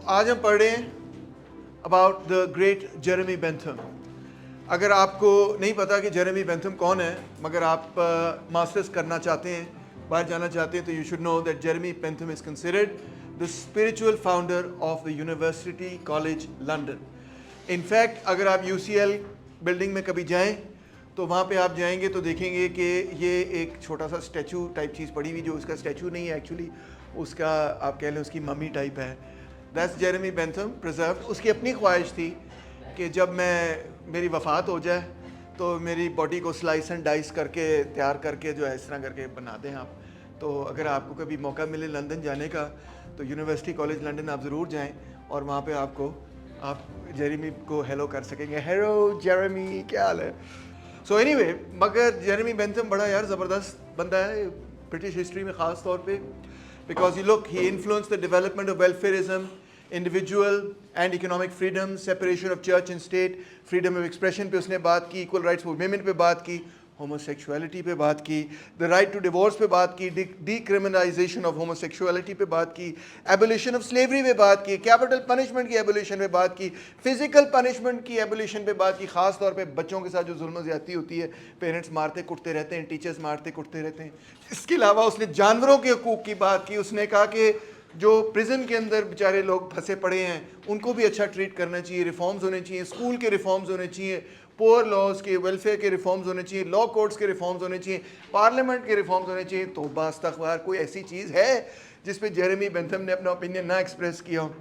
आज हम पढ़ रहे हैं about the great Jeremy Bentham. अगर आपको नहीं पता कि जेरेमी बेंथम कौन है, मगर आप मास्टर्स करना चाहते हैं, बाहर जाना चाहते हैं, तो you should know that Jeremy Bentham is considered the spiritual founder of the university college London. In fact अगर आप UCL बिल्डिंग में कभी जाएं तो वहाँ पे आप जाएंगे तो देखेंगे कि ये एक छोटा सा स्टैचू टाइप चीज़ पड़ी हुई, जो उसका स्टैचू नहीं है एक्चुअली, उसका आप कह लें उसकी मम्मी टाइप है। That's Jeremy Bentham preserved. उसकी अपनी ख्वाहिश थी कि जब मेरी वफ़ात हो जाए तो मेरी बॉडी को स्लाइस एंड डाइस करके तैयार करके जो है इस तरह करके बना दें आप। तो अगर आपको कभी मौका मिले लंदन जाने का तो यूनिवर्सिटी कॉलेज लंदन आप ज़रूर जाएं और वहाँ पे आप जेरेमी को हेलो कर सकेंगे। हेलो जेरेमी, क्या हाल है? सो एनीवे, मगर जेरेमी बेंथम बड़ा यार ज़बरदस्त बंदा है ब्रिटिश हिस्ट्री में ख़ास तौर पे, because he influenced the development of welfarism, individual and economic freedom, separation of church and state, freedom of expression पे उसने बात की, इक्वल राइट्स फॉर वेमेन पे बात की, होमोसेक्सुअलिटी पे बात की, द राइट टू डिवोर्स पे बात की, डीक्रिमिनलाइजेशन ऑफ होमोसेक्सुअलिटी पे बात की, एबोलिशन ऑफ स्लेवरी पे बात की, कैपिटल पनिशमेंट की एबोलिशन पे बात की, फिजिकल पनिशमेंट की एबोलिशन पे बात की, खास तौर पे बच्चों के साथ जो जुल्म ज़्यादती होती है, पेरेंट्स मारते कुटते रहते हैं, टीचर्स मारते कुटते रहते हैं। इसके अलावा उसने जानवरों के हकूक़ की बात की। उसने कहा कि जो प्रिजन के अंदर बेचारे लोग फंसे पड़े हैं उनको भी अच्छा ट्रीट करना चाहिए, रिफॉर्म्स होने चाहिए, स्कूल के रिफॉर्म्स होने चाहिए, पोअर लॉज के, वेलफेयर के रिफॉर्म्स होने चाहिए, लॉ कोर्ट्स के रिफॉर्म्स होने चाहिए, पार्लियामेंट के रिफॉर्म्स होने चाहिए। तो बास्तगफार कोई ऐसी चीज़ है जिस पे जेरेमी बेंथम ने अपना ओपिनियन ना एक्सप्रेस किया हो?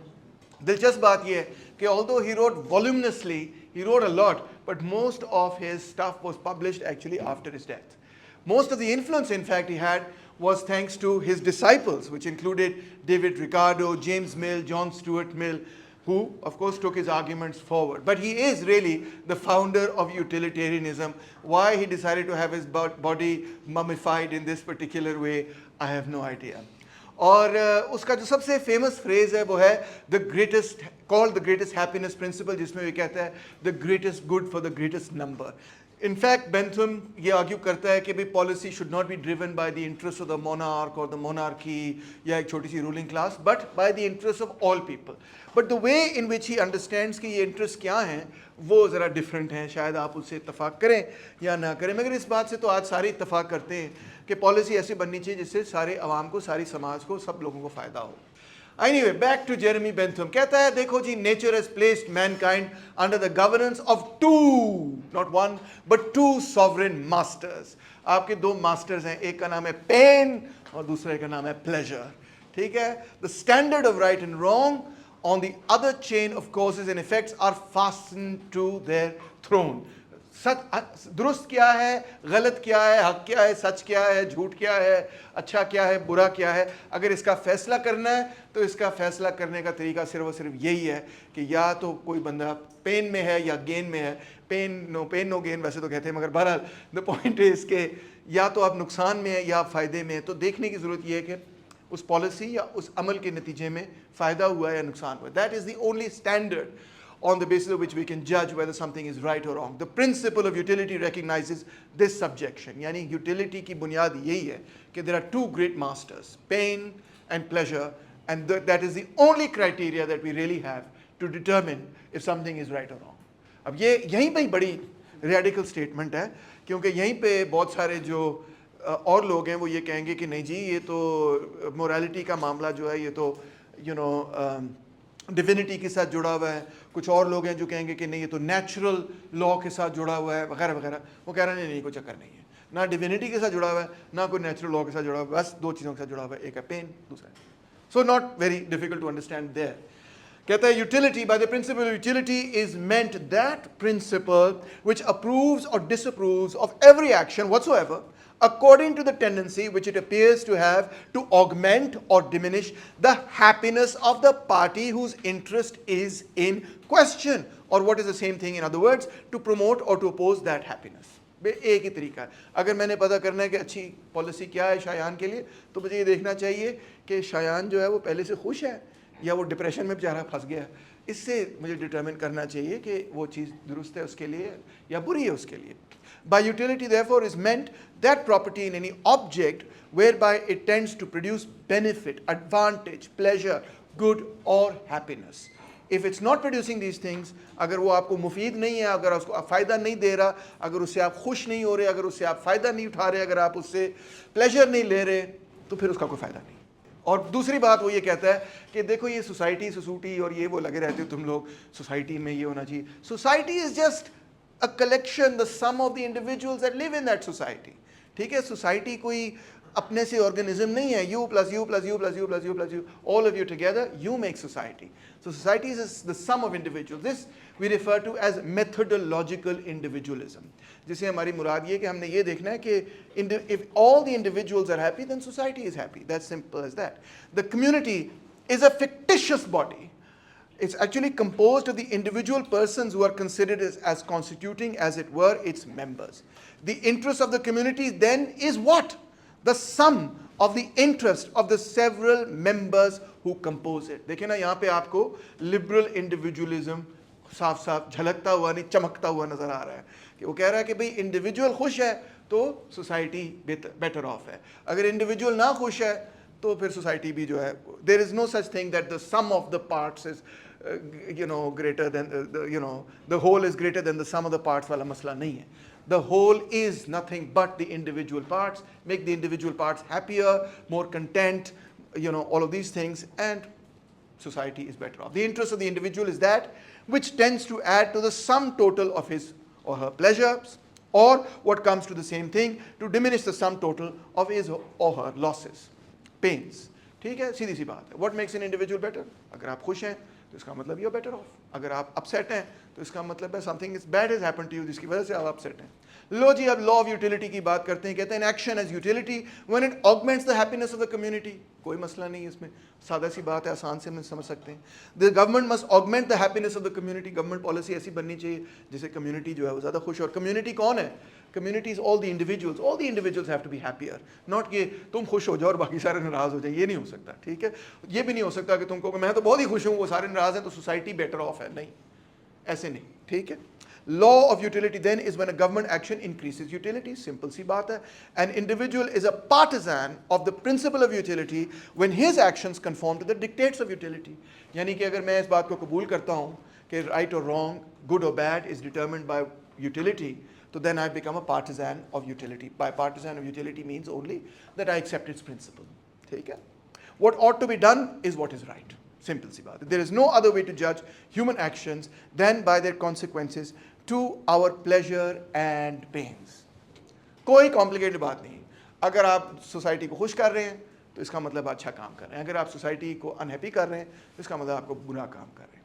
दिलचस्प बात यह है कि although he wrote voluminously, he wrote a lot, but most of his stuff was published actually after his death. Most of the influence, in fact, he had was thanks to his disciples, which included David Ricardo, James Mill, John Stuart Mill, who, of course, took his arguments forward. But he is really the founder of utilitarianism. Why he decided to have his body mummified in this particular way, I have no idea. और उसका जो सबसे famous phrase है वो है the greatest, called the greatest happiness principle, जिसमें वो कहता है the greatest good for the greatest number. In fact Bentham ये आर्ग्यू करता है कि भाई policy should not be driven by the interest of the monarch or the monarchy या एक छोटी सी ruling class, but by the interest of all people. But the way in which he understands कि ये इंटरेस्ट क्या हैं वो ज़रा डिफरेंट हैं. शायद आप उससे इत्तफाक करें या ना करें, मगर इस बात से तो आज सारे इत्तफाक करते हैं कि पॉलिसी ऐसी बननी चाहिए जिससे सारे अवाम को, सारी समाज को, सब लोगों को फ़ायदा हो. Anyway, back to Jeremy Bentham. कहता है देखो जी, nature has placed mankind under the governance of two, not one, but two sovereign masters. आपके दो masters हैं, एक का नाम है pain और दूसरे का नाम है pleasure. ठीक है? The standard of right and wrong on the other chain of causes and effects are fastened to their throne. सच दुरुस्त क्या है, गलत क्या है, हक क्या है, सच क्या है, झूठ क्या है, अच्छा क्या है, बुरा क्या है, अगर इसका फैसला करना है तो इसका फैसला करने का तरीका सिर्फ और सिर्फ यही है कि या तो कोई बंदा पेन में है या गेन में है. पेन नो गेन वैसे तो कहते हैं, मगर बहरहाल द पॉइंट इज के या तो आप नुकसान में है या आप फ़ायदे में है. तो देखने की ज़रूरत यह है कि उस पॉलिसी या उस अमल के नतीजे में फ़ायदा हुआ है या नुकसान हुआ. That is the only standard on the basis of which we can judge whether something is right or wrong. The principle of utility recognizes this subjection. यानी utility की बुनियाद यही है कि there are two great masters, pain and pleasure, and that is the only criteria that we really have to determine if something is right or wrong. अब ये यहीं पे ही बड़ी radical statement है, क्योंकि यहीं पे बहुत सारे जो और लोग हैं वो ये कहेंगे कि नहीं जी, ये तो morality का मामला जो है ये तो डिविनिटी के साथ जुड़ा हुआ है. कुछ और लोग हैं जो कहेंगे कि नहीं ये तो नेचुरल लॉ के साथ जुड़ा हुआ है वगैरह वगैरह. वो कह रहे हैं नहीं, कोई चक्कर नहीं है, ना डिविनिटी के साथ जुड़ा हुआ है ना कोई नेचुरल लॉ के साथ जुड़ा हुआ है, बस दो चीज़ों के साथ जुड़ा हुआ है, एक है पेन, दूसरा है. So not very difficult to understand there. कहता है utility, by the principle of utility is meant that principle which approves or disapproves of every action whatsoever according to the tendency which it appears to have to augment or diminish the happiness of the party whose interest is in question, or what is the same thing, in other words, to promote or to oppose that happiness. एक ही तरीका है. अगर मैंने पता करना है कि अच्छी पॉलिसी क्या है शायान के लिए, तो मुझे ये देखना चाहिए कि शायान जो है वो पहले से खुश है या वो डिप्रेशन में बेचारा फंस गया है. इससे मुझे डिटरमिन करना चाहिए कि वो चीज़ दुरुस्त है उसके लिए या बुरी है उसके लिए. By utility, therefore, is meant that property in any object whereby it tends to produce benefit, advantage, pleasure good or happiness. If it's not producing these things, अगर वो आपको मुफीद नहीं है, अगर उसको फ़ायदा नहीं दे रहा, अगर उससे आप खुश नहीं हो रहे, अगर उससे आप फ़ायदा नहीं उठा रहे, अगर आप उससे प्लेजर नहीं ले रहे, तो फिर उसका कोई फ़ायदा नहीं. और दूसरी बात वो ये कहता है कि देखो ये सोसाइटी और ये वो लगे रहते हो तुम लोग, सोसाइटी में ये होना चाहिए. Society is just a collection, the sum of the individuals that live in that society. ठीक है, सोसाइटी कोई अपने से ऑर्गेनिज्म नहीं है. You plus you plus you plus you plus you plus you, all of you together, you make society. So society is the sum of individuals. This we refer to as methodological individualism. जिसे हमारी मुराद ये कि हमने ये देखना है कि if all the individuals are happy, then society is happy. That's simple as that. The community is a fictitious body. It's actually composed of the individual persons who are considered as constituting, as it were, its members. The interest of the community then is what? The sum of the interest of the several members who compose it. देखिए ना, यहाँ पे आपको liberal individualism साफ साफ झलकता हुआ नहीं चमकता हुआ नजर आ रहा है कि वो कह रहा है कि भाई इंडिविजुअल खुश है तो सोसाइटी बेटर ऑफ है, अगर इंडिविजुअल ना खुश है तो फिर सोसाइटी भी जो है, there is no such thing that the sum of the parts is greater than the whole is greater than the sum of the parts वाला मसला नहीं है. The whole is nothing but the individual parts. Make the individual parts happier, more content, all of these things, and society is better off. The interest of the individual is that which tends to add to the sum total of his or her pleasures, or what comes to the same thing, to diminish the sum total of his or her losses, pains. ठीक है, सीधी सी बात है. What makes an individual better? अगर आप खुश हैं तो इसका मतलब you're better off. अगर आप upset हैं तो इसका मतलब है something is bad has happened to you, जिसकी वजह से आप upset हैं. लो जी, अब law of utility की बात करते हैं. कहते हैं action as utility when it augments the happiness of the community. कोई मसला नहीं है इसमें, सादा सी बात है, आसान से हम समझ सकते हैं. The government must augment the happiness of the community. Government policy ऐसी बननी चाहिए जिससे community जो है वो ज़्यादा खुश हो. और community कौन है? Community is all the individuals. All the individuals have to be happier. Not कि तुम खुश हो जाओ और बाकी सारे नाराज़ हो जाए. ये नहीं हो सकता. ठीक है, ये भी नहीं हो सकता कि तुमको मैं तो बहुत ही खुश हूँ, वो सारे नाराज़ हैं तो सोसाइटी बेटर ऑफ है. नहीं, ऐसे नहीं. ठीक है. Law of utility then is when a government action increases utility. Simple सी बात है. An individual is a partisan of the principle of utility when his actions conform to the dictates of utility. यानी कि अगर मैं इस बात को कबूल करता हूँ कि right or wrong, good or bad is determined by utility, so then I become a partisan of utility. By partisan of utility means only that I accept its principle. ठीक है. What ought to be done is what is right. Simple सी बात है. There is no other way to judge human actions than by their consequences to our pleasure and pains. कोई complicated बात नहीं. अगर आप society को खुश कर रहे हैं तो इसका मतलब अच्छा काम कर रहे हैं. अगर आप सोसाइटी को अनहैप्पी कर रहे हैं तो इसका मतलब आपको बुरा काम कर रहे हैं.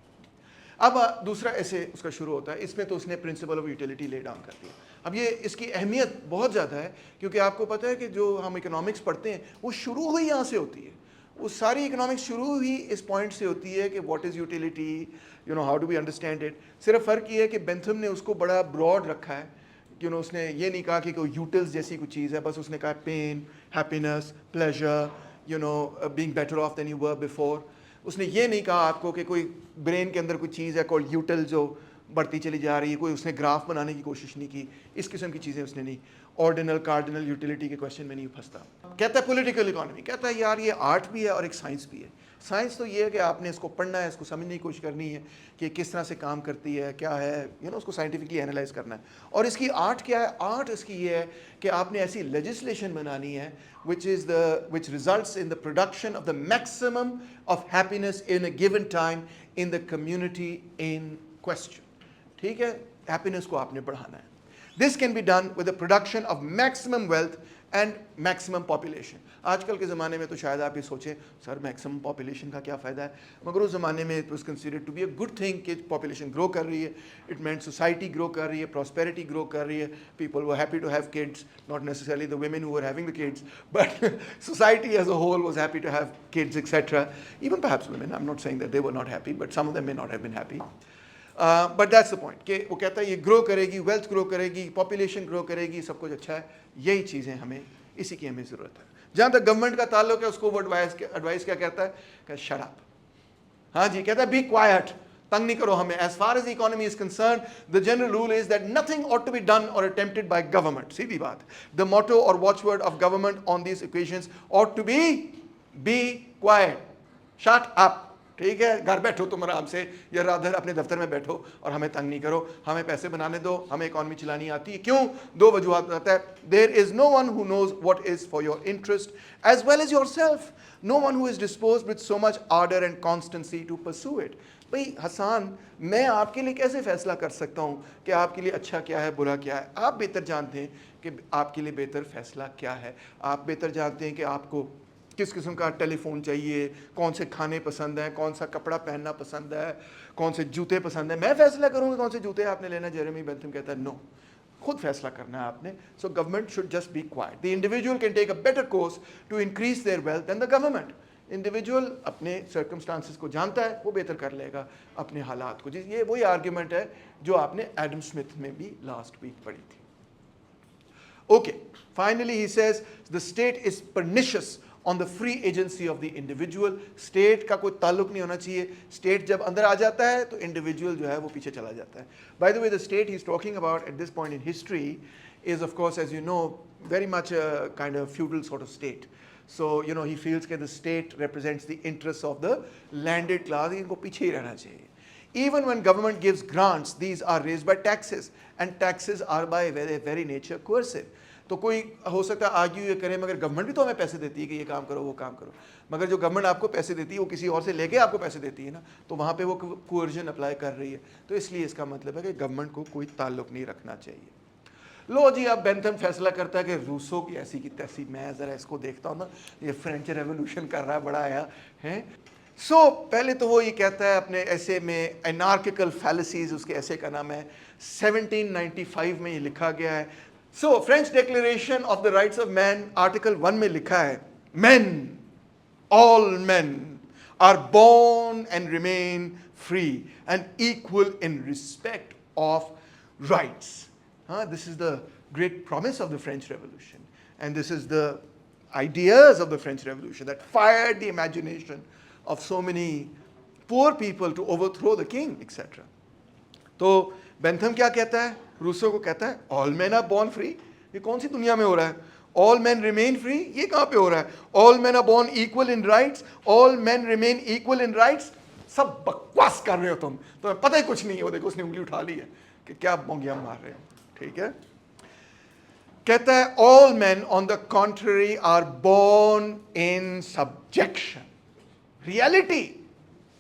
अब दूसरा ऐसे उसका शुरू होता है. इसमें तो उसने principal of utility lay down कर दिया. अब ये इसकी अहमियत बहुत ज़्यादा है क्योंकि आपको पता है कि जो हम इकोनॉमिक्स पढ़ते हैं वो शुरू हुई यहाँ से होती है. वो सारी इकोनॉमिक्स शुरू ही इस पॉइंट से होती है कि what is utility, how do we understand it. सिर्फ फ़र्क ये है कि बेंथम ने उसको बड़ा ब्रॉड रखा है. उसने ये नहीं कहा कि कोई यूटिल्स जैसी कोई चीज़ है, बस उसने कहा pain, happiness, pleasure, being better off than you were before. उसने ये नहीं कहा आपको कि कोई ब्रेन के अंदर कोई चीज़ है कॉल्ड यूटिल जो बढ़ती चली जा रही है. कोई उसने ग्राफ बनाने की कोशिश नहीं की. इस किस्म की चीज़ें उसने नहीं. ऑर्डिनल कार्डिनल यूटिलिटी के क्वेश्चन में नहीं फंसता. कहता है पॉलिटिकल इकोनॉमी, कहता है यार ये आर्ट भी है और एक साइंस भी है. साइंस तो ये है कि आपने इसको पढ़ना है, इसको समझने की कोशिश करनी है कि किस तरह से काम करती है, क्या है, उसको साइंटिफिकली एनालाइज करना है. और इसकी आर्ट क्या है? आर्ट इसकी ये है कि आपने ऐसी लेजिस्लेशन बनानी है which results in the production of the maximum of happiness in a given time in the community in question. ठीक है, हैप्पीनेस को आपने बढ़ाना है. This can be done with the production of maximum wealth and maximum population. आजकल के ज़माने में तो शायद आप ये सोचें सर maximum population का क्या फ़ायदा है, मगर उस ज़माने में it was considered to be a good thing कि population grow कर रही है. It meant society grow कर रही है, prosperity grow कर रही है. People were happy to have kids, not necessarily the women who were having the kids, but society as a whole was happy to have kids, etc. Even perhaps women. I'm not saying that they were not happy, but some of them may not have been happy. But that's the point कि वो कहता है ये grow करेगी, wealth grow करेगी, population grow करेगी, सब कुछ अच्छा है. यही चीज़ें हमें, इसी की हमें ज़रूरत है. जहाँ तक गवर्नमेंट का ताल्लुक है उसको वो एडवाइस क्या कहता है कि शट अप. हाँ जी, कहता है बी क्वाइट, तंग नहीं करो हमें. As far as the economy is concern the general rule is that nothing ought to be done or attempted by government. सीधी बात. The motto or watchword of government on these occasions ought to be quiet, shut up. ठीक है, घर बैठो तुम आराम से, या राधर अपने दफ्तर में बैठो और हमें तंग नहीं करो, हमें पैसे बनाने दो, हमें इकॉनमी चलानी आती है। क्यों? दो वजूहत आता है। There is no one who knows what is for your interest as well as yourself, no one who is disposed with so much order and constancy to pursue it. भाई हसन, मैं आपके लिए कैसे फैसला कर सकता हूँ कि आपके लिए अच्छा क्या है, बुरा क्या है? आप बेहतर जानते हैं कि आपके लिए बेहतर फैसला क्या है। आप बेहतर जानते हैं कि आपको किस किस्म का टेलीफोन चाहिए, कौन से खाने पसंद हैं, कौन सा कपड़ा पहनना पसंद है, कौन से जूते पसंद है। मैं फैसला करूँगा कौन से जूते आपने लेना? जेरेमी बेंथम कहता है नो, खुद फैसला करना है आपने। So government should just be quiet. The individual can take a better course to increase their wealth than the government. Individual अपने सर्कमस्टांसिस को जानता है, वो बेहतर कर लेगा अपने हालात को। ये वही आर्ग्यूमेंट है जो आपने एडम स्मिथ में भी लास्ट वीक पढ़ी थी। Okay, finally he says the state is pernicious on the free agency of the individual. State का कोई ताल्लुक नहीं होना चाहिए। स्टेट जब अंदर आ जाता है तो इंडिविजुअल जो है वो पीछे चला जाता है। By the way, the state he is talking about at this point in history is of course, as you know, very much a kind of feudal sort of state. So you know, he feels that the state represents the interests of the landed class. इनको पीछे ही रहना चाहिए. Even when government gives grants, these are raised by taxes, and taxes are by very nature coercive. तो कोई हो सकता है argue ये करे, मगर गवर्नमेंट भी तो हमें पैसे देती है कि ये काम करो वो काम करो। मगर जो गवर्नमेंट आपको पैसे देती है वो किसी और से लेके आपको पैसे देती है ना, तो वहाँ पे वो कोर्जन अप्लाई कर रही है। तो इसलिए इसका मतलब है कि गवर्नमेंट को कोई ताल्लुक नहीं रखना चाहिए। लो जी, अब बेंथम फैसला करता है कि रूसो की ऐसी की तैसी। मैं ज़रा इसको देखता हूँ ना, ये फ्रेंच रेवोल्यूशन कर रहा है, बड़ा आया है। सो पहले तो वो ये कहता है अपने ऐसे में, एनार्किकल फैलेसीज उसके ऐसे का नाम है, 1795 में ये लिखा गया है। So French declaration of the rights of man article 1 में लिखा है, man, all man are born and remain free and equal in respect of rights. This is the great promise of the French Revolution, and this is the ideas of the French Revolution that fired the imagination of so many poor people to overthrow the king, etc. तो Bentham क्या कहता है? Rousseau को कहता है all men are born free। ये कौन सी दुनिया में हो रहा है? all men remain free, ये कहाँ पे हो रहा है? all men are born equal in rights, all men remain equal in rights। सब बकवास कर रहे हो तुम, तुम्हें पता ही कुछ नहीं है। वो देखो उसने उंगली उठा ली है कि क्या बोंगिया मार रहे हो। ठीक है, कहता है all man on the contrary are born in subjection. Reality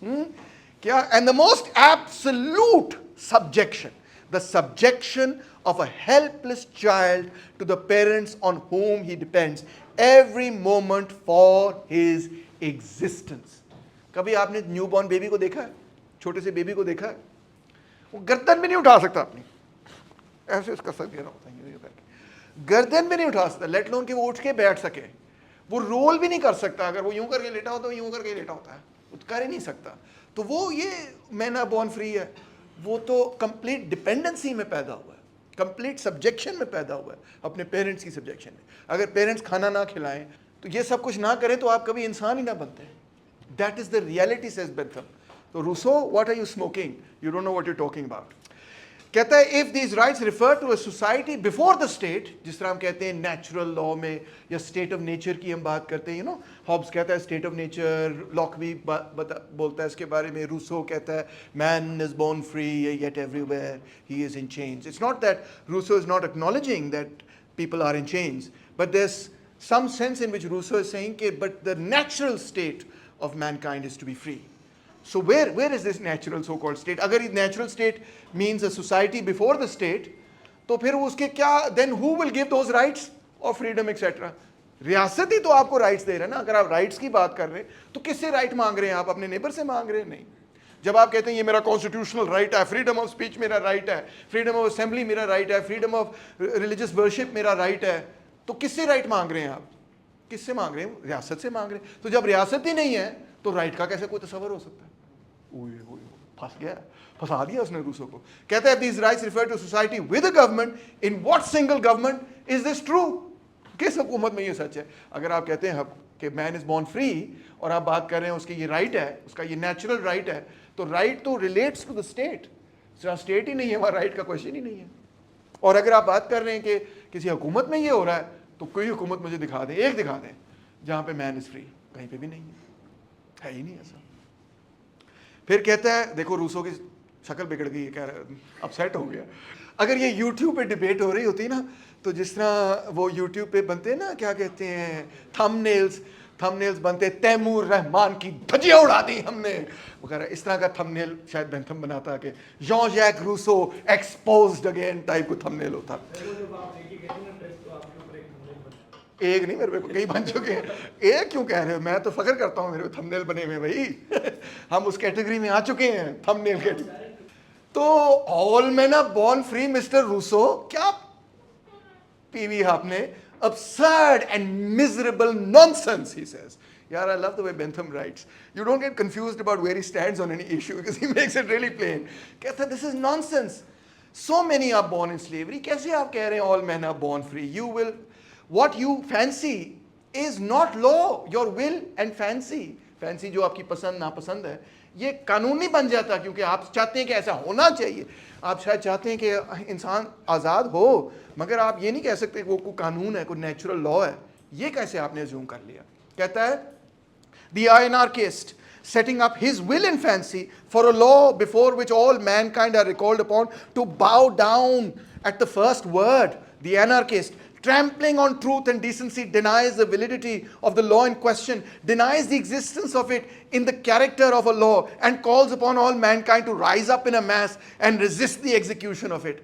क्या? And the most absolute subjection, the subjection of a helpless child to the parents on whom he depends every moment for his existence। कभी आपने newborn baby को देखा है? छोटे से baby को देखा है? वो गर्दन भी नहीं उठा सकता अपनी, ऐसे उसका सर गिरा होता है, गर्दन भी नहीं उठा सकता, लेट लोन कि वो उठ के बैठ सके। वो रोल भी नहीं कर सकता। अगर वो यूं करके लेटा होता है, यूं करके लेटा होता है, वो कर ही नहीं सकता। तो वो ये मैन आर बोर्न फ्री है, वो तो कंप्लीट डिपेंडेंसी में पैदा हुआ है, कंप्लीट सब्जेक्शन में पैदा हुआ है, अपने पेरेंट्स की सब्जेक्शन में। अगर पेरेंट्स खाना ना खिलाएं, तो ये सब कुछ ना करें, तो आप कभी इंसान ही ना बनते। That is the reality, says Bentham. तो Rousseau, what are you smoking? You don't know what you talking about. कहता है if these rights refer to a society before the state, जिस तरह हम कहते हैं नेचुरल लॉ में, या स्टेट ऑफ नेचर की हम बात करते हैं, यू नो, हॉब्स कहता है स्टेट ऑफ नेचर, लॉक भी बोलता है इसके बारे में, रूसो कहता है man is born free yet everywhere he is in chains. It's not that Rousseau is not acknowledging that people are in chains, but there is some sense in which Rousseau is saying कि but the natural state of mankind is to be free. So where is this natural so-called state? अगर ये natural state means a society before the state, तो फिर उसके क्या, then who will give those rights of freedom etc. रियासत ही तो आपको rights दे रहा है ना। अगर आप rights की बात कर रहे हैं तो किससे right मांग रहे हैं आप? अपने नेबर से मांग रहे हैं? नहीं। जब आप कहते हैं ये मेरा कॉन्स्टिट्यूशनल राइट है, फ्रीडम ऑफ स्पीच मेरा राइट है, फ्रीडम ऑफ असेंबली मेरा राइट है, फ्रीडम ऑफ रिलीजियस वर्शिप मेरा राइट है, तो किससे राइट मांग रहे हैं आप? किससे मांग रहे हैं? रियासत से मांग रहे हैं। तो जब रियासत ही नहीं है तो राइट का कैसे कोई तस्वर हो सकता है? फंस गया, फंसा दिया उसने रूसो को। कहता है these rights refer to society with a government, in what single government is this true? किस हुकूमत में ये सच है? अगर आप कहते हैं कि मैन इज बोर्न फ्री और आप बात कर रहे हैं उसकी ये राइट है, उसका ये नेचुरल राइट है, तो राइट तो रिलेट्स टू द स्टेट। जहाँ स्टेट ही नहीं है वहाँ राइट का क्वेश्चन ही नहीं है। और अगर आप बात कर रहे हैं कि किसी हुकूमत में ये हो रहा है, तो कोई हुकूमत मुझे दिखा दें, एक दिखा दें जहाँ पे मैन इज फ्री। कहीं पे भी नहीं है ही नहीं ऐसा। फिर कहता है, देखो रूसो की शक्ल बिगड़ गई है, कह रहा है अपसेट हो गया। अगर ये यूट्यूब पे डिबेट हो रही होती ना, तो जिस तरह वो यूट्यूब पे बनते हैं ना, क्या कहते हैं, थंबनेल्स बनते, तैमूर रहमान की धज्जियां उड़ा दी हमने वगैरह, इस तरह का थंबनेल शायद बेंथम बनाता कि John Jacques Rousseau exposed again type को थंबनेल होता। एक नहीं, मेरे को कई बन चुके हैं। एक क्यों कह रहे हो, मैं तो फख्र करता हूँ मेरे थंबनेल बने हुए भाई। हम उस कैटेगरी में आ चुके हैं, थंबनेल कैटेगरी। तो all man are born free mister Rousseau, क्या पीवी आपने, absurd and miserable nonsense, he says. Yeah, I love the way Bentham writes. You don't get confused about where he stands on any issue because he makes it really plain. कहता है, this is nonsense. So many are born in slavery. कैसे आप कह रहे हैं all men are born free? You will, what you fancy is not law. Your will and fancy, fancy जो आपकी पसंद नापसंद है, ये कानून नहीं बन जाता क्योंकि आप चाहते हैं कि ऐसा होना चाहिए। आप शायद चाहते हैं कि इंसान आज़ाद हो, मगर आप ये नहीं कह सकते कि वो कोई कानून है, कोई नेचुरल लॉ है। ये कैसे आपने अज्यूम कर लिया? कहता है, the anarchist setting up his will and fancy for a law before which all mankind are recalled upon to bow down at the first word. The anarchist, trampling on truth and decency, denies the validity of the law in question, denies the existence of it in the character of a law, and calls upon all mankind to rise up in a mass and resist the execution of it.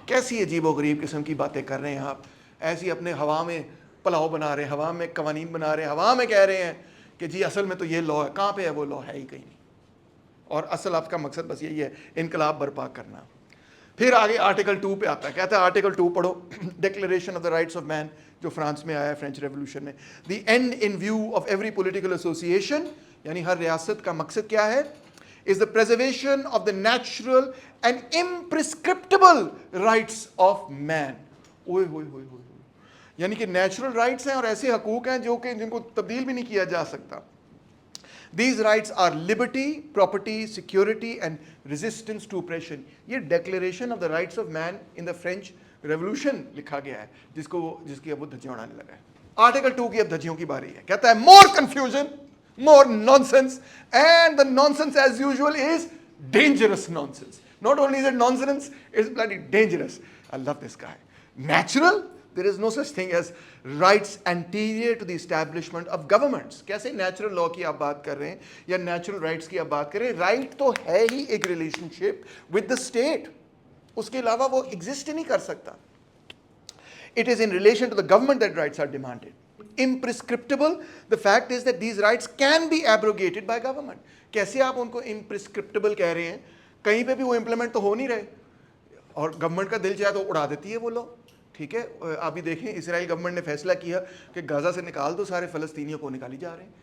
कैसी अजीबो गरीब किस्म की बातें कर रहे हैं आप, ऐसी अपने हवा में पलाव बना रहे हैं, हवा में कवानीन बना रहे हैं, हवा में कह रहे हैं कि जी असल में तो ये लॉ है। कहाँ पे है वो लॉ? है ही कहीं नहीं। और असल आपका मकसद बस यही है, इनकलाब बर्पा करना। फिर आगे आर्टिकल 2 पे आता है, कहता है आर्टिकल 2 पढ़ो, declaration of the rights of man, जो फ्रांस में आया है फ्रेंच रेवोल्यूशन में। The end in view of every political association, यानी हर रियासत का मकसद क्या है, is the preservation of the natural and imprescriptible rights of man. ओए होए होए होए, यानी कि नेचुरल राइट्स हैं और ऐसे हकूक हैं जो कि जिनको तब्दील भी नहीं किया जा सकता। These rights are liberty, property, security and resistance to oppression. ये declaration of the rights of man in the French Revolution लिखा गया है, जिसकी अब वो धज्जियां उड़ाने लगा है। आर्टिकल 2 की अब धज्जियों की बारी है। कहता है more confusion, more nonsense, and the nonsense as usual is dangerous nonsense. Not only is it nonsense, it's bloody dangerous. I love this guy. Natural, there is no such thing as rights anterior to the establishment of governments. कैसे natural law की आप बात कर रहे हैं या natural rights की आप बात कर रहे हैं? राइट तो है ही एक रिलेशनशिप विद द स्टेट, उसके अलावा वो एग्जिस्ट ही नहीं कर सकता। It is in relation to the government that rights are demanded. Imprescriptible, the fact is that these rights can be abrogated by government. कैसे आप उनको imprescriptible कह रहे हैं? कहीं पे भी वो इम्प्लीमेंट तो हो नहीं रहे और गवर्नमेंट का दिल चाहे तो उड़ा देती है वो लोग। ठीक है, अभी देखें इसराइल गवर्नमेंट ने फैसला किया कि गाजा से निकाल दो सारे फ़लस्तीनियों को, निकाली जा रहे हैं।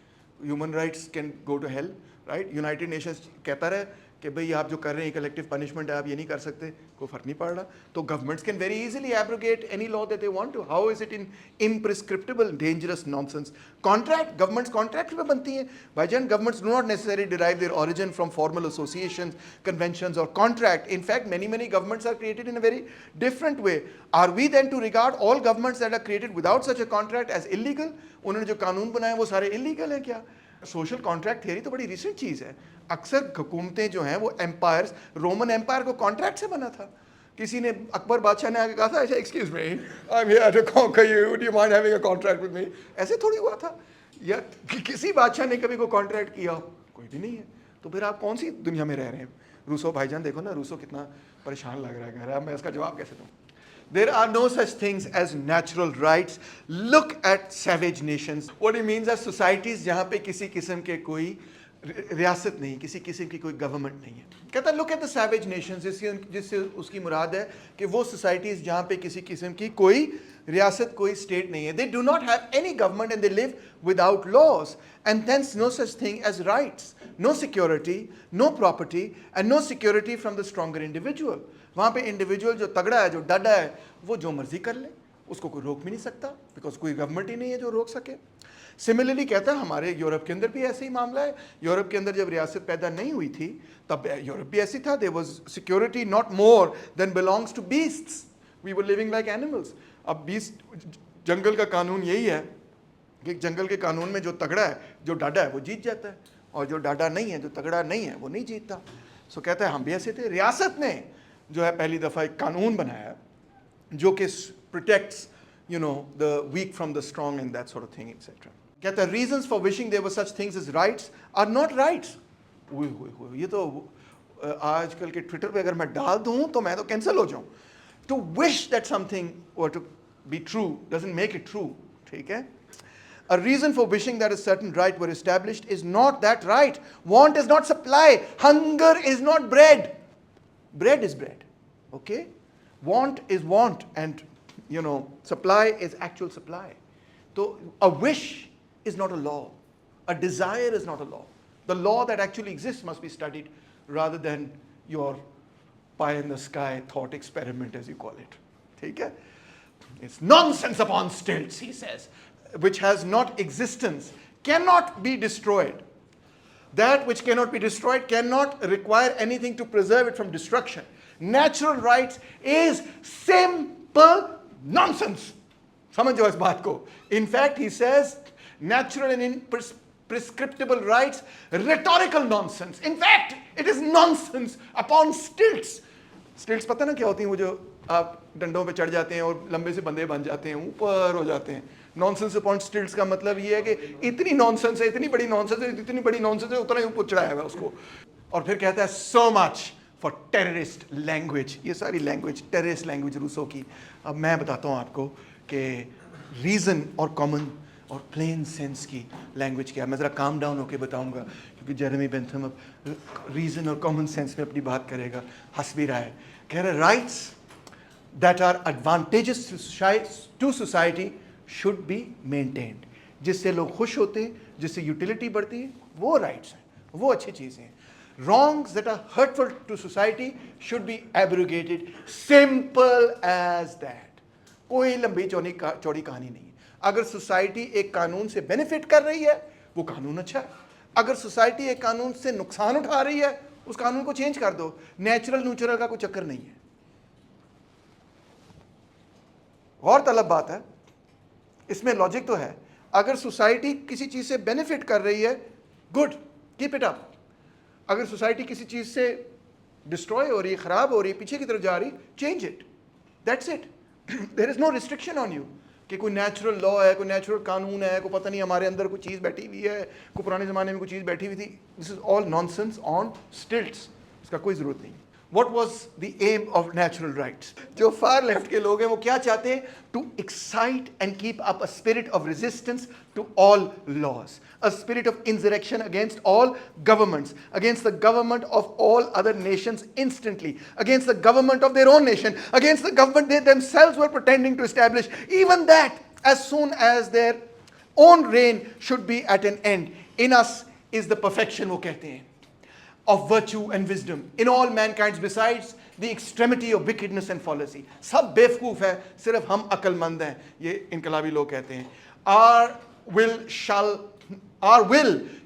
Human rights can go to hell, right. United Nations कहता रहे कि भाई आप जो कर रहे हैं कलेक्टिव पनिशमेंट है, आप ये नहीं कर सकते, कोई फर्क नहीं पड़ रहा। तो governments can very easily abrogate any law that they want to. How is it in imprescriptible, dangerous nonsense. Contract, governments contract पे बनती हैं भाईजान। Governments do not necessary derive their origin from formal associations, conventions or contract. In fact many governments are created in a very different way. Are we then to regard all governments that are created without such a contract as illegal? उन्होंने जो कानून बनाए वो सारे illegal हैं क्या? Social contract theory तो बड़ी रिसेंट चीज़ है। अक्सर हुकूमतें जो हैं वो एम्पायर्स, रोमन एम्पायर को कॉन्ट्रैक्ट से बना था। किसी ने, अकबर बादशाह ने आके कहा था, अच्छा excuse me, I am here to conquer you, do you mind having a contract with me? ऐसे थोड़ी हुआ था। या किसी बादशाह ने कभी कोई कॉन्ट्रैक्ट किया? कोई भी नहीं है। तो फिर आप कौन सी दुनिया में रह रहे हैं? रूसो भाईजान देखो ना, रूसो कितना परेशान लग रहा है, कह रहा है मैं इसका जवाब कैसे दूँ? There are no such things as natural rights. Look at savage nations. What he means are societies जहाँ पे किसी किस्म के कोई रियासत नहीं, किसी किस्म की कोई गवर्नमेंट नहीं है। कहता है look at the savage nations, जिससे उसकी मुराद है कि वो सोसाइटीज़ जहाँ पे किसी किस्म की कोई रियासत, कोई स्टेट नहीं है। They do not have any government and they live without laws and hence no such thing as rights, no security, no property and no security from the stronger individual. वहाँ पे इंडिविजुअल जो तगड़ा है, जो डडा है, वो जो मर्जी कर ले, उसको कोई रोक भी नहीं सकता, बिकॉज कोई गवर्नमेंट ही नहीं है जो रोक सके। सिमिलरली कहता है हमारे यूरोप के अंदर भी ऐसे ही मामला है। यूरोप के अंदर जब रियासत पैदा नहीं हुई थी तब यूरोप भी ऐसी था। There was security not more than belongs to beasts, we were living like animals. अब बीस्ट, जंगल का कानून यही है कि जंगल के कानून में जो तगड़ा है, जो डाडा है, वो जीत जाता है। और जो डाडा नहीं है, जो तगड़ा नहीं है, वो नहीं जीतता। सो कहता है हम भी ऐसे थे। रियासत ने जो है पहली दफ़ा एक कानून बनाया जो कि protects the weak from the strong and that sort of thing etcetera. कहता है reasons for wishing there were such things as rights are not rights. ये तो आजकल के ट्विटर पे अगर मैं डाल दूं तो मैं तो कैंसिल हो जाऊं। टू विश दैट समथिंग और to be true doesn't make it true. ठीक है। A reason for wishing that a certain right were established is not that right. Want is not supply. Hunger is not bread. Bread is bread. Okay? Want is want, and supply is actual supply. So a wish is not a law. A desire is not a law. The law that actually exists must be studied rather than your pie in the sky thought experiment, as you call it. Okay? It's nonsense upon stilts, he says, which has not existence, cannot be destroyed. That which cannot be destroyed cannot require anything to preserve it from destruction. Natural rights is simple nonsense. समझो इस बात को. In fact, he says, natural and imprescriptible rights, rhetorical nonsense. In fact, it is nonsense upon stilts. Stilts पता ना क्या होती हैं? वो जो आप डंडों पे चढ़ जाते हैं और लंबे से बंदे बन जाते हैं, ऊपर हो जाते हैं. नॉनसेंस अपॉन स्टिल्ट्स का मतलब ये है कि इतनी नॉनसेंस है, इतनी बड़ी नॉनसेंस है, इतनी बड़ी नॉनसेंस है, उतना ही ऊपर चढ़ाया हुआ उसको. और फिर कहता है so much for terrorist language. ये सारी लैंग्वेज टेररिस्ट लैंग्वेज रूसों की. अब मैं बताता हूँ आपको कि रीज़न और कॉमन और प्लेन सेंस की लैंग्वेज क्या है. मैं ज़रा काम डाउन होकर बताऊँगा क्योंकि जेरेमी बेंथम अब रीज़न और कॉमन सेंस में अपनी बात करेगा. हंस भी रहा है. कह रहा है rights that are advantages to society should be maintained. जिससे लोग खुश होते हैं, जिससे यूटिलिटी बढ़ती है, वो राइट्स हैं, वो अच्छी चीज़ें हैं. Wrongs that are hurtful to society should be abrogated. Simple as that. कोई लंबी चौड़ी कहानी नहीं है. अगर सोसाइटी एक कानून से बेनिफिट कर रही है, वो कानून अच्छा है. अगर सोसाइटी एक कानून से नुकसान उठा रही है, उस कानून को चेंज कर दो. नेचुरल का कोई चक्कर नहीं है. और तलब बात है, इसमें लॉजिक तो है. अगर सोसाइटी किसी चीज़ से बेनिफिट कर रही है, गुड, कीप इट अप. अगर सोसाइटी किसी चीज़ से डिस्ट्रॉय हो रही है, ख़राब हो रही है, पीछे की तरफ जा रही, change it. That's it. There is no restriction on you कि कोई नेचुरल लॉ है, कोई नेचुरल कानून है, कोई पता नहीं हमारे अंदर कोई चीज़ बैठी हुई है, कोई पुराने ज़माने में कोई चीज़ बैठी हुई थी. This is all nonsense on stilts. इसका कोई ज़रूरत नहीं. What was the aim of natural rights? जो far left के लोग हैं वो क्या चाहते हैं? To excite and keep up a spirit of resistance to all laws, a spirit of insurrection against all governments, against the government of all other nations instantly, against the government of their own nation, against the government they themselves were pretending to establish. Even that, as soon as their own reign should be at an end. In us is the perfection, वो कहते हैं, of virtue and wisdom in all mankind besides the extremity of wickedness and fallacy. सब बेवकूफ़ है, सिर्फ हम अक्लमंद हैं. ये इनकलाबी लोग कहते हैं. Our will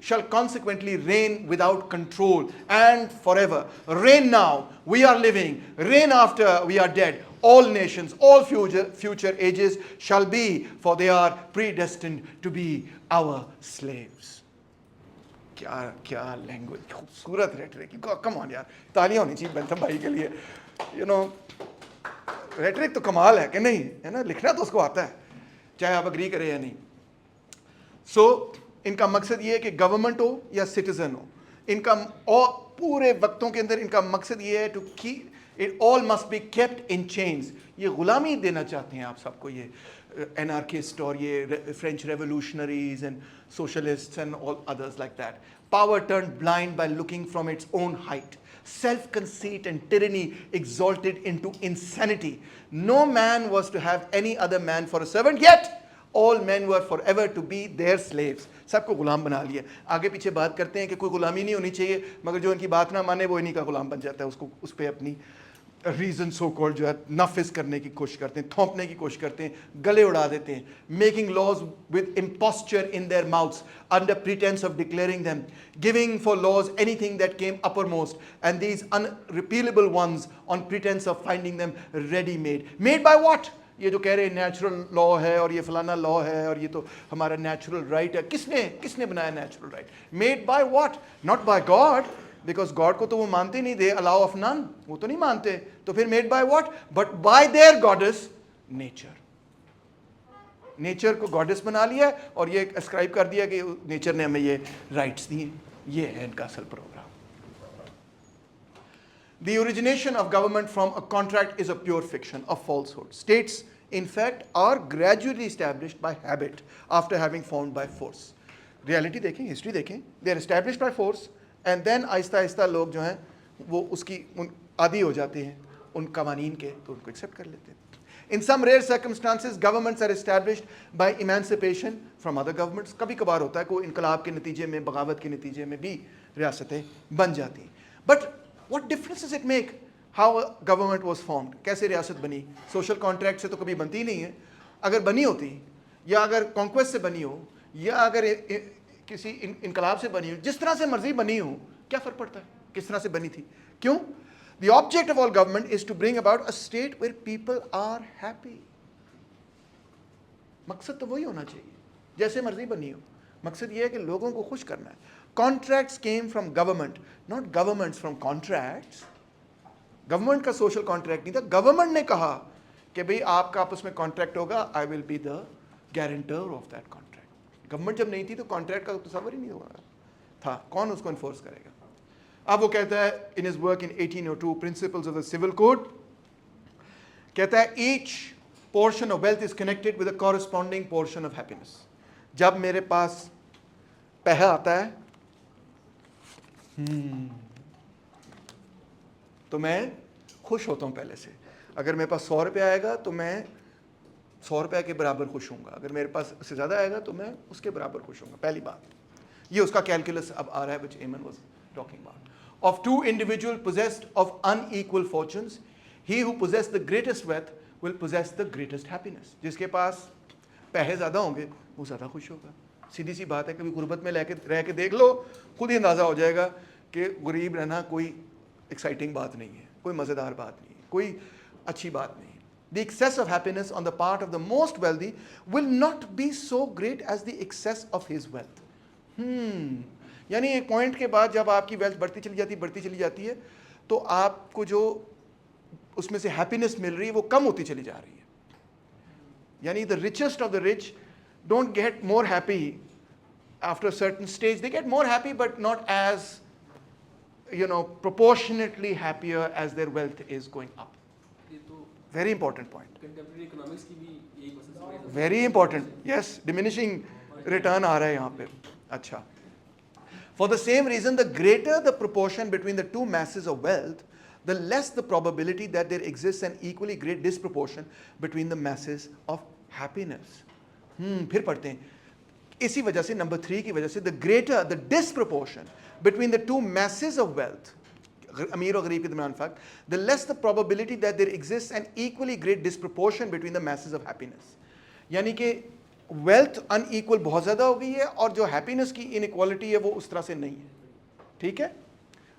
shall consequently reign without control and forever. Reign now, we are living. Reign after we are dead. All nations, all future ages shall be, for they are predestined to be our slaves. क्या language, खूबसूरत rhetoric. Come on यार, तालियां होनी चाहिए Bentham भाई के लिए. Rhetoric तो कमाल है कि नहीं है ना. लिखना तो उसको आता है, चाहे आप अग्री करें या नहीं. सो इनका मकसद ये है कि गवर्नमेंट हो या सिटीजन हो, इनका और पूरे वक्तों के अंदर इनका मकसद ये है to keep it all must be kept in chains. ये गुलामी देना चाहते हैं आप सबको, ये anarchists और ये French revolutionaries and socialists and all others like that. Power turned blind by looking from its own height. Self-conceit and tyranny exalted into insanity. No man was to have any other man for a servant, yet all men were forever to be their slaves. सबको गुलाम बना लिया. आगे पीछे बात करते हैं कि कोई गुलामी नहीं होनी चाहिए, मगर जो इनकी बात ना माने वो इन्हीं का गुलाम बन जाता है. उसको उस पर अपनी रीज़न सो कॉल्ड जो है नाफिज करने की कोशिश करते हैं, थोपने की कोशिश करते हैं, गले उड़ा देते हैं. Making laws with imposture in their mouths under pretence of declaring them, giving for laws anything that came uppermost, and these unrepealable ones on pretence of finding them ready made. Made by what? ये जो कह रहे हैं natural law है और ये फलाना law है और ये तो हमारा नेचुरल राइट है, किसने बनाया natural right? Made by what? Not by God, because God को तो वो मानते नहीं, दे अलाउ ऑफ नन, वो तो नहीं मानते, तो फिर made by what? But by there goddess nature. Nature को गॉडेस बना लिया और ये अस्क्राइब कर दिया कि नेचर ने हमें ये राइट्स दिए। ये है इनका असल programme. The origination of government from a contract is a pure fiction, a falsehood. States, in fact, are gradually established by habit after having formed by force. Reality देखें, history देखें, they are established by force and then Aahista Aahista लोग जो हैं वो उसकी आदी हो जाते हैं उन कवानीन के, तो उनको एक्सेप्ट कर लेते हैं। In some rare circumstances, governments are established by emancipation from other governments. कभी कभार होता है कोई इनकलाब के नतीजे में, बगावत के नतीजे में भी रियासतें बन जाती हैं। But what difference does it make how a government was formed? कैसे रियासत बनी? सोशल कॉन्ट्रैक्ट से तो कभी बनती ही नहीं है। अगर बनी होती, या अगर कॉन्क्वेस्ट से बनी हो, या अगर किसी इनकलाब से बनी हो, जिस तरह से मर्जी बनी हो, क्या फ़र्क पड़ता है किस तरह से बनी थी? क्यों? The object of all government is to bring about a state where people are happy. मकसद तो वही होना चाहिए, जैसे मर्जी बनी हो, मकसद ये है कि लोगों को खुश करना है। Contracts came from government, not governments from contracts. Government का सोशल कॉन्ट्रैक्ट नहीं था, गवर्नमेंट ने कहा कि भाई आपका आपस में कॉन्ट्रैक्ट होगा, I will be the guarantor of that contract. Government जब नहीं थी तो कॉन्ट्रैक्ट का तस्वर ही नहीं होगा था, कौन उसको इन्फोर्स करेगा? अब वो कहता है in his work in 1802 principles of the civil code, कहता है each portion of wealth is connected with a corresponding portion of happiness. जब मेरे पास पैसा आता है तो मैं खुश होता हूँ पहले से। अगर मेरे पास 100 रुपये आएगा तो मैं 100 रुपये के बराबर खुश हूँगा, अगर मेरे पास उससे ज़्यादा आएगा तो मैं उसके बराबर खुश हूँगा। पहली बात ये उसका कैलकुलस अब आ रहा है, which Eamon was talking about. Of two individuals possessed of unequal fortunes, he who possessed the greatest wealth will possess the greatest happiness. जिसके पास पैसे ज़्यादा होंगे वो ज़्यादा खुश होगा। सीधी सी बात है, कभी गुर्बत में रह के देख लो, खुद ही अंदाज़ा हो जाएगा कि गरीब रहना कोई एक्साइटिंग बात नहीं है, कोई मज़ेदार बात नहीं है, कोई अच्छी बात नहीं है। The excess of happiness on the part of the most wealthy will not be so great as the excess of his wealth. यानी एक पॉइंट के बाद जब आपकी वेल्थ बढ़ती चली जाती है तो आपको जो उसमें से हैप्पीनेस मिल रही है वो कम होती चली जा रही है। यानी the richest of the rich don't get more happy after a certain stage. They get more happy but not as, proportionately happier as their wealth is going up. Very important point. Contemporary economics की भी यही process है। Very important. Yes, diminishing return आ रहा है यहाँ पे। अच्छा. For the same reason, the greater the proportion between the two masses of wealth, the less the probability that there exists an equally great disproportion between the masses of happiness. फिर पढ़ते हैं, इसी वजह से नंबर 3 की वजह से the greater the disproportion between the two masses of wealth, अमीर और गरीब के दरमियान फर्क, the less the probability that there exists an equally great disproportion between the masses of happiness. यानी कि वेल्थ अनइक्वल बहुत ज़्यादा हो गई है और जो हैप्पीनेस की इनइक्वालिटी है वो उस तरह से नहीं है। ठीक है,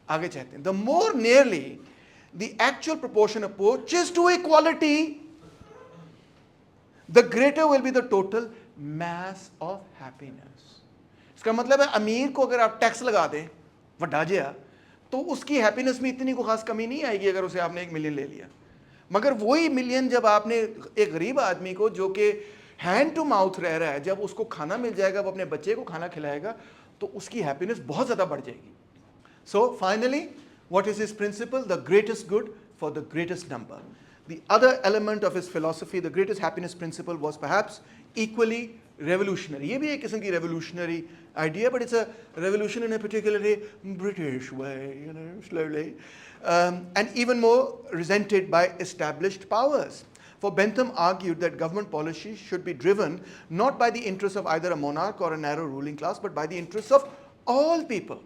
आगे चलते हैं। The more nearly the actual proportion approaches to equality, the greater will be the total mass of happiness. इसका मतलब है अमीर को अगर आप टैक्स लगा दें वड्डा जिया तो उसकी हैप्पीनेस में इतनी को खास कमी नहीं आएगी अगर उसे आपने 1 मिलियन ले लिया। मगर वही मिलियन जब आपने एक गरीब आदमी को जो कि हैंड टू माउथ रह रहा है, जब उसको खाना मिल जाएगा, वो अपने बच्चे को खाना खिलाएगा, तो उसकी हैप्पीनेस बहुत ज़्यादा बढ़ जाएगी। So finally what is his principle? The greatest good for the greatest number. The other element of his philosophy, the greatest happiness principle, was perhaps equally revolutionary. ये भी एक किस्म की revolutionary idea, but it's a revolution in a particularly British way, slowly, and even more resented by established powers. For Bentham argued that government policy should be driven not by the interests of either a monarch or a narrow ruling class, but by the interests of all people.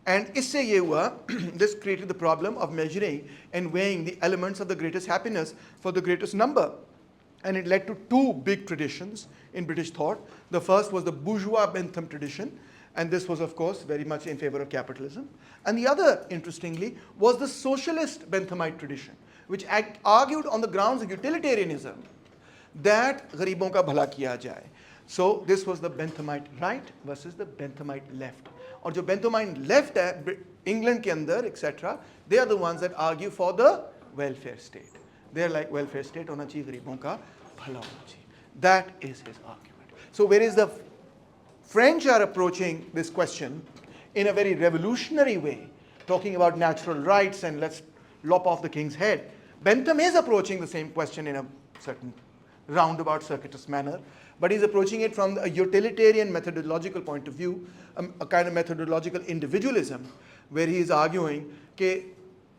And इससे ये हुआ, this created the problem of measuring and weighing the elements of the greatest happiness for the greatest number. And it led to 2 big traditions in British thought. The first was the bourgeois Bentham tradition, and this was of course very much in favor of capitalism. And the other, interestingly, was the socialist Benthamite tradition, which argued on the grounds of utilitarianism that गरीबों का भला किया जाए. So this was the Benthamite right versus the Benthamite left. और जो Benthamite left है England के अंदर etc. they are the ones that argue for the welfare state. They are like welfare state होना चाहिए, गरीबों का भला होना चाहिए. That is his argument. So whereas the French are approaching this question in a very revolutionary way, talking about natural rights and let's lop off the king's head, Bentham is approaching the same question in a certain roundabout circuitous manner, but he's approaching it from a utilitarian methodological point of view, a kind of methodological individualism, where he is arguing that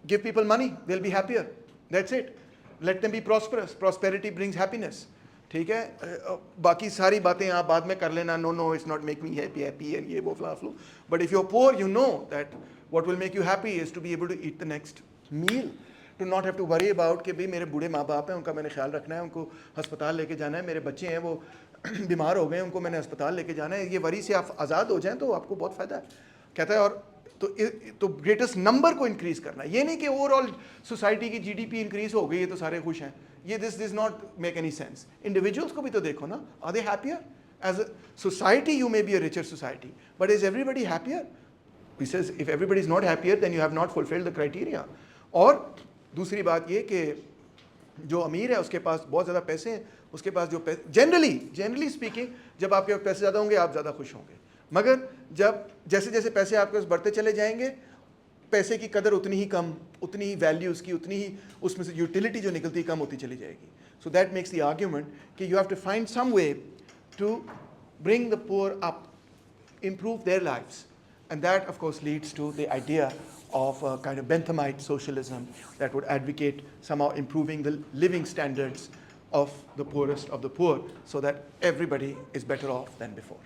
give people money, they'll be happier. That's it. Let them be prosperous. Prosperity brings happiness. ठीक है, बाकी सारी बातें आप बाद में कर लेना. No, it's not make me happy and ये वो fla flu. But if you're poor, you know that what will make you happy is to be able to eat the next meal. To not have to worry about कि भाई मेरे बूढ़े माँ बाप हैं, उनका मैंने ख्याल रखना है, उनको अस्पताल लेके जाना है, मेरे बच्चे हैं वो बीमार हो गए, उनको मैंने अस्पताल लेके जाना है. ये वरी से आप आज़ाद हो जाएं तो आपको बहुत फ़ायदा है. कहता है और तो ग्रेटेस्ट नंबर को इंक्रीज़ करना. ये नहीं कि ओवरऑल सोसाइटी की GDP इंक्रीज़ हो गई है तो सारे खुश हैं. ये this not make any sense. Individuals को भी तो देखो ना. Are they happier? As a society you may be a richer society, but is everybody happier? He says if everybody is not happier then you have not fulfilled the criteria. और दूसरी बात ये कि जो अमीर है उसके पास बहुत ज़्यादा पैसे हैं, उसके पास जो पैसे जनरली स्पीकिंग जब आपके पास पैसे ज़्यादा होंगे आप ज़्यादा खुश होंगे. मगर जब जैसे जैसे पैसे आपके पास बढ़ते चले जाएंगे, पैसे की कदर उतनी ही कम, उतनी ही वैल्यू उसकी, उतनी ही उसमें से यूटिलिटी जो निकलती है कम होती चली जाएगी. So that makes the argument कि you have to find some way to bring the poor up, improve their lives. And that of course leads to the idea of a kind of Benthamite socialism that would advocate somehow improving the living standards of the poorest of the poor so that everybody is better off than before.